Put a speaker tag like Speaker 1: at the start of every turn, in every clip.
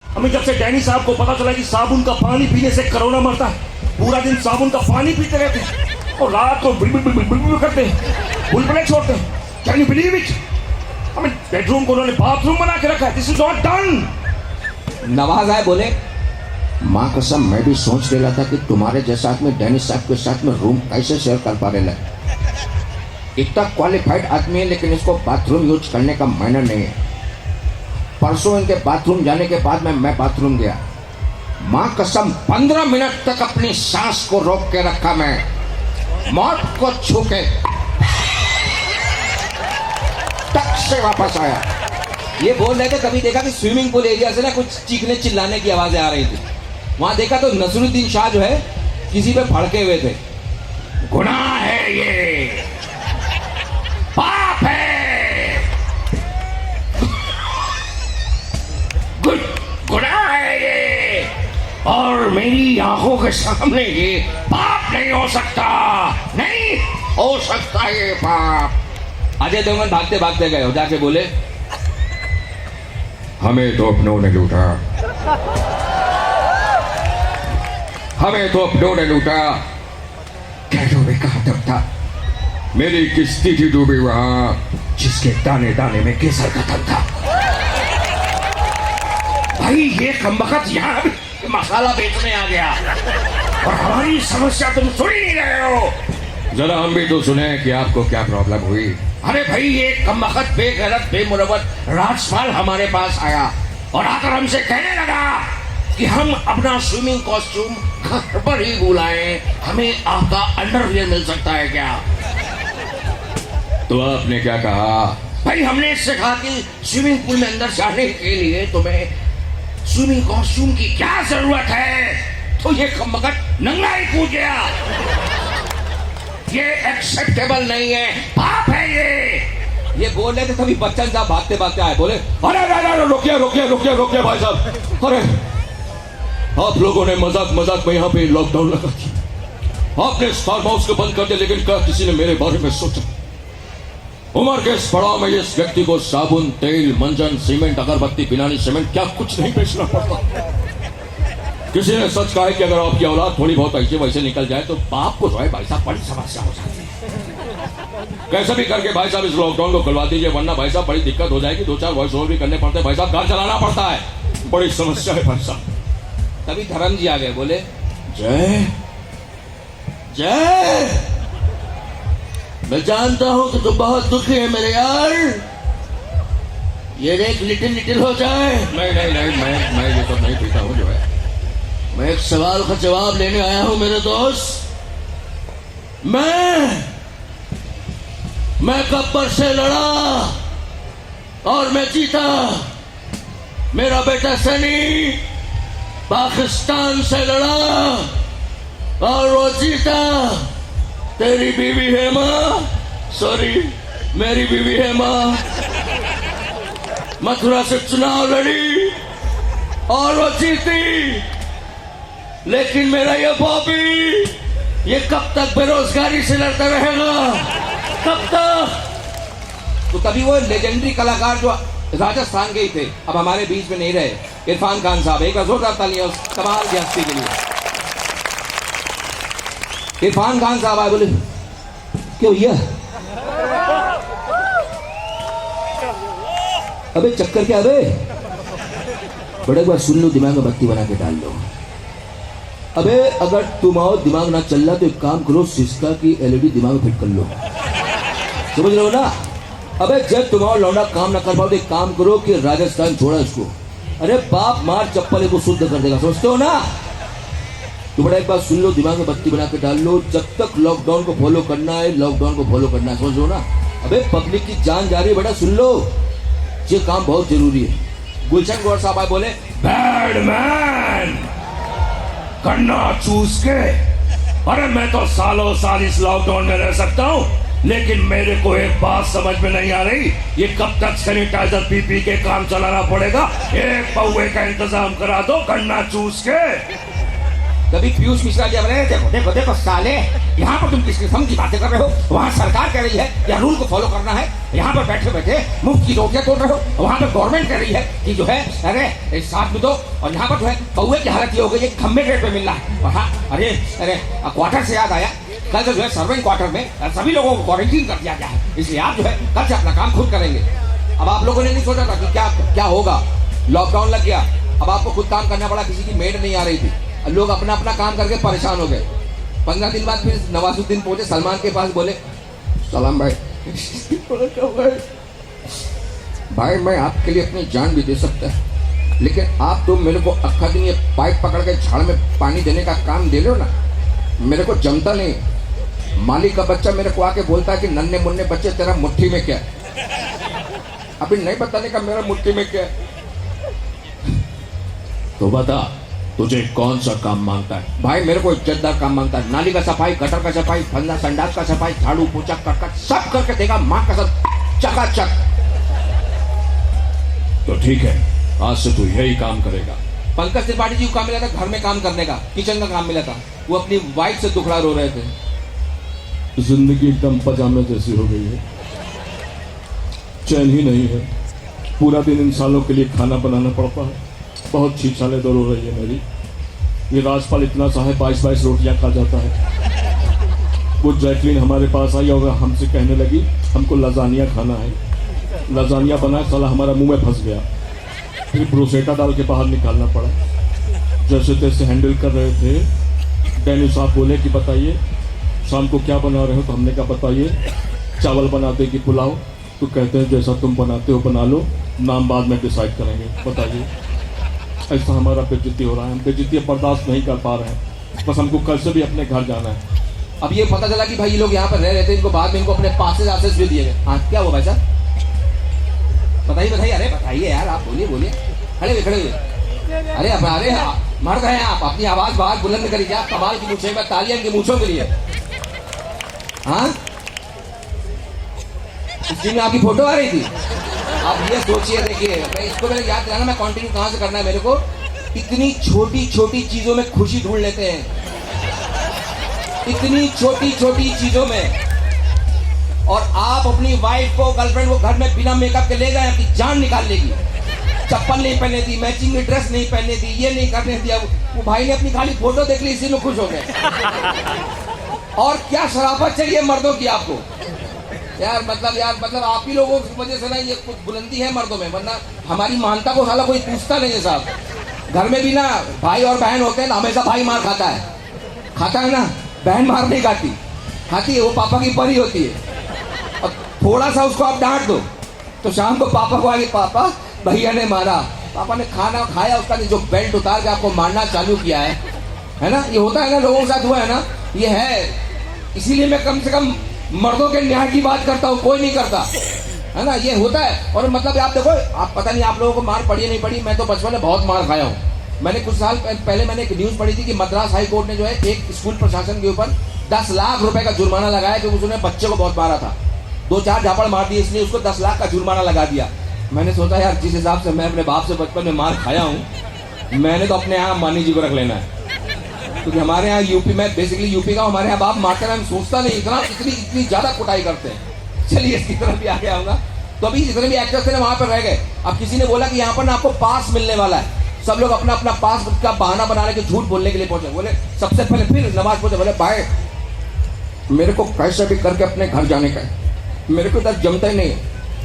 Speaker 1: हमें जब से डैनी साहब को पता चला कि साबुन का पानी पीने से कोरोना मरता है, पूरा दिन साबुन का पानी पीते रहते और रात को बिल करते बुलबुले छोड़ते। Can you believe it? हमें बेडरूम को उन्होंने बाथरूम बना के रखा है। This is not done.
Speaker 2: Nawaz आए बोले, माँ कसम मैं भी सोच रहा था कि तुम्हारे जैसा आदमी डैनी साहब के साथ में रूम कैसे शेयर कर पा रहे। इतना क्वालिफाइड आदमी है लेकिन इसको बाथरूम यूज करने का मैनर नहीं है। परसों इनके बाथरूम जाने के बाद मैं बाथरूम गया, माँ कसम 15 मिनट तक अपनी सांस को रोक के रखा। मैं मौत को छू के टक से वापस आया।
Speaker 3: ये बोल रहे थे कभी देखा कि स्विमिंग पूल एरिया से ना कुछ चीखने चिल्लाने की आवाजें आ रही थी। वहां देखा तो नसरुद्दीन शाह जो है किसी पे भड़के हुए थे।
Speaker 1: गुनाह है ये, पाप है, गुनाह है ये, और मेरी आंखों के सामने ये पाप नहीं हो सकता, नहीं हो सकता ये पाप।
Speaker 3: अजय देवगन भागते भागते गए, जाके बोले,
Speaker 2: हमें तो अपनों ने लूटा, हमें तो अपनों ने लूटा। कैदों में कहा दम था, मेरी किस्ती थी डूबी वहां जिसके दाने दाने में केसर का दम था।
Speaker 1: भाई ये कमबख्त यहाँ भी मसाला बेचने आ गया और हमारी समस्या तुम सुन ही नहीं रहे हो।
Speaker 2: जरा हम भी तो सुने कि आपको क्या प्रॉब्लम हुई।
Speaker 1: अरे भाई ये कमबख्त बेगैरत बेमुरव्वत राजपाल हमारे पास आया और आकर हमसे कहने लगा कि हम अपना स्विमिंग कॉस्ट्यूम घर पर ही बुलाएं, हमें आपका अंडरवियर मिल सकता है क्या?
Speaker 2: तो आपने क्या कहा?
Speaker 1: भाई हमने इससे कहा कि स्विमिंग पूल में अंदर जाने के लिए तुम्हें स्विमिंग कॉस्ट्यूम की क्या जरूरत है? तो ये कमबख्त नंगा ही कूद गया। ये एक्सेप्टेबल नहीं है, पाप है
Speaker 3: ये बोल रहे थे तभी बच्चन साहब भागते भागते आए, बोले,
Speaker 2: अरे रोकिए रोकिए रोकिए रोकिए भाई साहब। अरे आप लोगों ने मजाक मजाक में यहाँ पे लॉकडाउन लगा दिया, आपने इस फार्म हाउस को बंद कर दिया, लेकिन क्या किसी ने मेरे बारे में सोचा? उम्र के इस पड़ाव में इस व्यक्ति को साबुन, तेल, मंजन, सीमेंट, अगरबत्ती, बिनानी, सीमेंट क्या कुछ नहीं बेचना पड़ता। किसी ने सच कहा है कि अगर आपकी औलाद थोड़ी बहुत ऐसे वैसे निकल जाए तो बाप को जो है भाई साहब बड़ी समस्या हो जाती है। कैसे भी करके भाई साहब इस लॉकडाउन को खुलवा दीजिए, वरना भाई साहब बड़ी दिक्कत हो जाएगी। 2-4 वॉइस ओवर भी करने पड़ते हैं भाई साहब, घर चलाना पड़ता है, बड़ी समस्या है भाई साहब।
Speaker 3: तभी धर्म जी आ गए, बोले,
Speaker 2: जय जय, मैं जानता हूं कि तुम बहुत दुखी है मेरे यार, ये देख लिटिल हो जाए। नहीं मैं ये तो नहीं पीता हूं जो है। मैं एक सवाल का जवाब लेने आया हूं मेरे दोस्त। मैं गब्बर से लड़ा और मैं जीता। मेरा बेटा सनी पाकिस्तान से लड़ा और वो जीता। तेरी बीवी हेमा, सॉरी मेरी बीवी हेमा मथुरा से चुनाव लड़ी और वो जीती। लेकिन मेरा ये बॉबी, ये कब तक बेरोजगारी से लड़ता रहेगा? कब तक?
Speaker 3: तो तभी वो लेजेंडरी कलाकार जो राजस्थान के ही थे, अब हमारे बीच में नहीं रहे, इरफान खान साहब, एक जोरदार तालियां उस कमाल की हस्ती के लिए। इरफान खान साहब आए, बोले, क्यों भैया, अबे चक्कर क्या? अबे बड़े बार सुन लो, दिमाग में बत्ती बना के डाल लो। अबे अगर तुम आओ दिमाग ना चल रहा तो एक काम करो, सिस्का की एलईडी दिमाग में फिट कर लो, समझ रहे हो ना? अबे जब तुम आओ लौंडा काम ना कर पाओ तो एक काम करो कि राजस्थान छोड़ा इसको, अरे बाप मार चप्पल को शुद्ध कर देगा, समझते हो ना? तो बड़ा एक बात सुन लो, दिमाग में बत्ती बना के डाल लो, जब तक लॉकडाउन को फॉलो करना है, लॉकडाउन को फॉलो करना है, समझ लो ना? अबे पब्लिक की जान जा रही है बेटा, सुन लो, ये काम बहुत जरूरी है। गुलशन गौर साहब आए, बोले,
Speaker 1: बैडमैन करना चूस के, अरे मैं तो सालों साल इस लॉकडाउन में रह सकता हूँ, लेकिन मेरे को एक बात समझ में नहीं आ रही, ये कब तक सैनिटाइजर पी के काम चलाना पड़ेगा? एक पौवे का इंतजाम करा दो, गन्ना चूस के।
Speaker 4: कभी पीयूष मिश्रा जी बोले देखो देखो देखो साले, यहाँ पर तुम किस किस्म की बातें कर रहे हो? वहाँ सरकार कह रही है या रूल को फॉलो करना है, यहाँ पर बैठे बैठे मुफ्त की रोटियां तोड़ रहे हो। वहाँ पर गवर्नमेंट कह रही है कि जो है अरे साथ में दो, और यहाँ पर जो है कौए की हालत ये हो गई है, खम्बे रेट पे मिल रहा है। और हाँ अरे क्वार्टर से याद आया, कल से जो है सर्वेंट क्वार्टर में सभी लोगों को क्वारंटीन कर दिया गया है, इसलिए आप जो है कल से अपना काम खुद करेंगे। अब आप लोगों ने नहीं सोचा था कि क्या होगा, लॉकडाउन लग गया, अब आपको खुद काम करना पड़ा, किसी की मेड नहीं आ रही थी, लोग अपना अपना काम करके परेशान हो गए। 15 दिन बाद फिर नवाजुद्दीन पहुंचे सलमान के पास, बोले सलाम भाई भाई मैं आपके लिए अपनी जान भी दे सकता है, लेकिन आप तो मेरे को अक्खा दिन ये पाइप पकड़ के झाड़ में पानी देने का काम दे रहे हो ना, मेरे को जमता नहीं। मालिक का बच्चा मेरे को आके बोलता है कि नन्हे मुन्ने बच्चे तेरा मुट्ठी में क्या है, अभी नहीं बताने का मेरा मुट्ठी में क्या है।
Speaker 3: तो बता तुझे कौन सा काम मांगता है?
Speaker 4: भाई मेरे को इज्जतदार काम मांगता है, नाली का सफाई, गटर का सफाई, फंदा संडास का सफाई, झाड़ू पोछा करकट सब करके देगा, माँ का सब चकाचक।
Speaker 2: तो ठीक है, आज से तू यही काम करेगा।
Speaker 4: पंकज त्रिपाठी जी को काम मिला था घर में काम करने का, किचन का काम मिला था, वो अपनी वाइफ से दुखड़ा रो रहे थे।
Speaker 2: जिंदगी एकदम पजामे जैसी हो गई है, चैन ही नहीं है, पूरा दिन इन सालों के लिए खाना बनाना पड़ता है, बहुत छीछाले दौड़ हो रही है मेरी। ये राजपाल इतना सा है 22 रोटियां खा जाता है। वो जैकलीन हमारे पास आई और हमसे कहने लगी हमको लजानिया खाना है, लजानिया बना, साला हमारा मुंह में फंस गया, फिर ब्रोसेटा डाल के बाहर निकालना पड़ा। जैसे तैसे हैंडल कर रहे थे, डैनी साहब बोले कि बताइए शाम को क्या बना रहे हो, तो हमने कहा बताइए चावल बनाते कि पुलाव, तो कहते हैं जैसा तुम बनाते हो बना लो, नाम बाद में डिसाइड करेंगे, बताइए। ऐसा हमारा बेइज्जती हो रहा है, हम बेइज्जती बर्दाश्त नहीं कर पा रहे हैं, बस हमको कल से भी अपने घर जाना है।
Speaker 4: अब ये पता चला कि भाई ये लोग यहाँ पर रह रहे थे, इनको बाद में इनको अपने पासेज आसेज भी दिए गए। हाँ क्या हुआ भाई साहब, बताइए बताइए, अरे बताइए यार, आप बोलिए बोलिए, खड़े हुए खड़े हुए, अरे अरे मर्द हैं आप, अपनी आवाज बाहर बुलंद करिए, आप कमाल की मूछें में तालियां इनकी मूछों के लिए। हाँ इस दिन में आपकी फोटो आ रही थी, आप ये सोचिए, देखिए मैं इसको मैंने याद दिलाना, मैं कंटिन्यू कहाँ से करना है मेरे को। इतनी छोटी छोटी चीजों में खुशी ढूंढ लेते हैं, इतनी छोटी छोटी चीजों में, और आप अपनी वाइफ को, गर्लफ्रेंड को घर में बिना मेकअप के ले जाए, अपनी जान निकाल लेगी। चप्पल नहीं पहने थी, मैचिंग की ड्रेस नहीं पहने थी, ये नहीं करने दिया, वो भाई ने अपनी खाली फोटो देख ली, इसी में खुश हो गए। और क्या शराफत चाहिए मर्दों की आपको यार, मतलब आप ही लोगों की वजह से ना ये कुछ बुलंदी है मर्दों में, वरना हमारी मानता को साला कोई पूछता नहीं है साहब। घर में भी ना भाई और बहन होते हैं ना, हमेशा भाई मार खाता है ना, बहन मार नहीं खाती है, वो पापा की परी होती है। अब थोड़ा सा उसको आप डांट दो तो शाम को पापा को आगे, पापा भैया ने मारा, पापा ने खाना खाया, उसका जो बेल्ट उतार के आपको मारना चालू किया है ना, ये होता है ना, लोगों के साथ हुआ है ना, ये है। इसीलिए मैं कम से कम मर्दों के न्याय की बात करता हूँ, कोई नहीं करता है ना, ये होता है। और मतलब आप देखो, आप पता नहीं आप लोगों को मार पड़ी है नहीं पड़ी, मैं तो बचपन में बहुत मार खाया हूँ। मैंने कुछ साल पहले मैंने एक न्यूज पढ़ी थी कि मद्रास हाई कोर्ट ने जो है एक स्कूल प्रशासन के ऊपर 10 लाख रुपए का जुर्माना लगाया क्योंकि उसने बच्चे को बहुत मारा था, 2-4 झापड़ मार दिए, इसलिए उसको 10 लाख का जुर्माना लगा दिया। मैंने सोचा यार जिस हिसाब से मैं अपने बाप से बचपन में मार खाया हूँ, मैंने तो अपने यहाँ मानी जी को रख लेना है, क्योंकि हमारे यहाँ यूपी में बेसिकली यूपी का, हमारे यहाँ बाप मारते हैं, हम सोचता नहीं इतनी ज्यादा कुटाई करते हैं। चलिए इसकी तरफ भी आगे आऊंगा। तो अभी जितने भी एक्टर्स थे ना वहां पर रह गए। अब किसी ने बोला कि यहाँ पर ना आपको पास मिलने वाला है, सब लोग अपना अपना पास का बहाना बनाने के झूठ बोलने के लिए पहुंचे। बोले सबसे पहले फिर नमाज पहुंचे, बोले भाई मेरे को कैसे भी करके अपने घर जाने का है, मेरे को इधर जमता ही नहीं।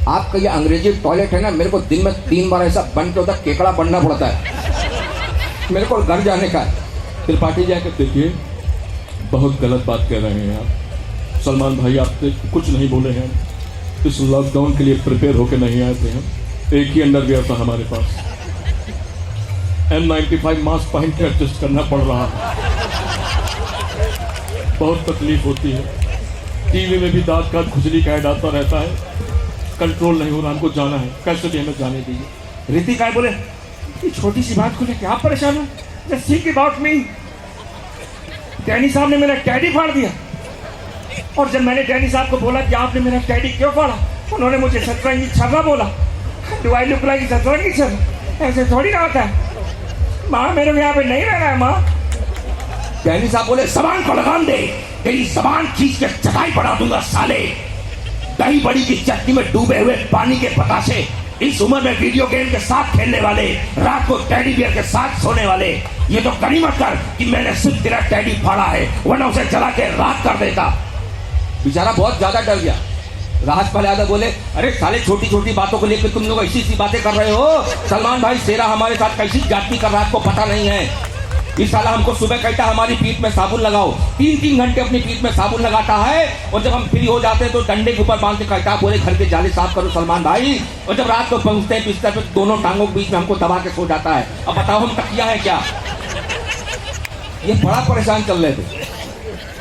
Speaker 4: आपका ये अंग्रेजी टॉयलेट है ना, मेरे को दिन में 3 बार ऐसा बन के उधर केकड़ा बनना पड़ता है, मेरे को घर जाने का है।
Speaker 2: त्रिपाठी जी आकर देखिए, बहुत गलत बात कह रहे हैं आप। सलमान भाई आपसे कुछ नहीं बोले हैं, इस लॉकडाउन के लिए प्रिपेयर होकर नहीं आए थे हम। एक ही अंडरवियर था हमारे पास, N95 मास्क पहन के एडजस्ट करना पड़ रहा है, बहुत तकलीफ होती है। टीवी में भी दांत का खुजली का ऐड आता रहता है, कंट्रोल नहीं हो रहा, हमको जाना है, कैसे भी हमें जाने दीजिए।
Speaker 1: ऋतिक काय बोले ये छोटी सी बात को लेकर आप परेशान हो, just think about me. Danny साहब ने मेरा टैडी फाड़ दिया, और जब मैंने डैनी साहब को बोला कि आपने मेरा टैडी क्यों फाड़ा, उन्होंने मुझे शतरंगी छर्रा बोला। डू आई लुक लाइक शतरंगी छर्रा? ऐसे थोड़ी ना होता है। माँ मेरे को यहाँ पे नहीं रहना है माँ, डैनी साहब बोले जबान को लगाम दे, तेरी जबान खींच के चटाई पड़ा दूंगा साले। दही बड़ी की चटनी में डूबे हुए पानी के पताशे, इस उम्र में वीडियो गेम के साथ खेलने वाले, रात को टेडी बियर के साथ सोने वाले, ये तो गनीमत कर कि मैंने सिर्फ तेरा टेडी फाड़ा है, वरना उसे जला के राख कर देता।
Speaker 4: बेचारा बहुत ज्यादा डर गया। राहत पहले बोले, अरे साले छोटी छोटी बातों को लेकर तुम लोग ऐसी सी बातें कर रहे हो। सलमान भाई शेरा हमारे साथ कैसी जाति कर रहा है आपको पता नहीं है। इस साला हमको सुबह कहता हमारी पीठ में साबुन लगाओ, 3-3 घंटे अपनी पीठ में साबुन लगाता है, और जब हम फ्री हो जाते हैं तो डंडे के ऊपर बांध के कहता बोले घर के जाले साफ करो सलमान भाई, और जब रात को पहुंचते हैं बिस्तर पे दोनों टांगों के बीच में हमको दबा के सो जाता है। अब बताओ हम तकिया है क्या? ये बड़ा परेशान चल रहे थे।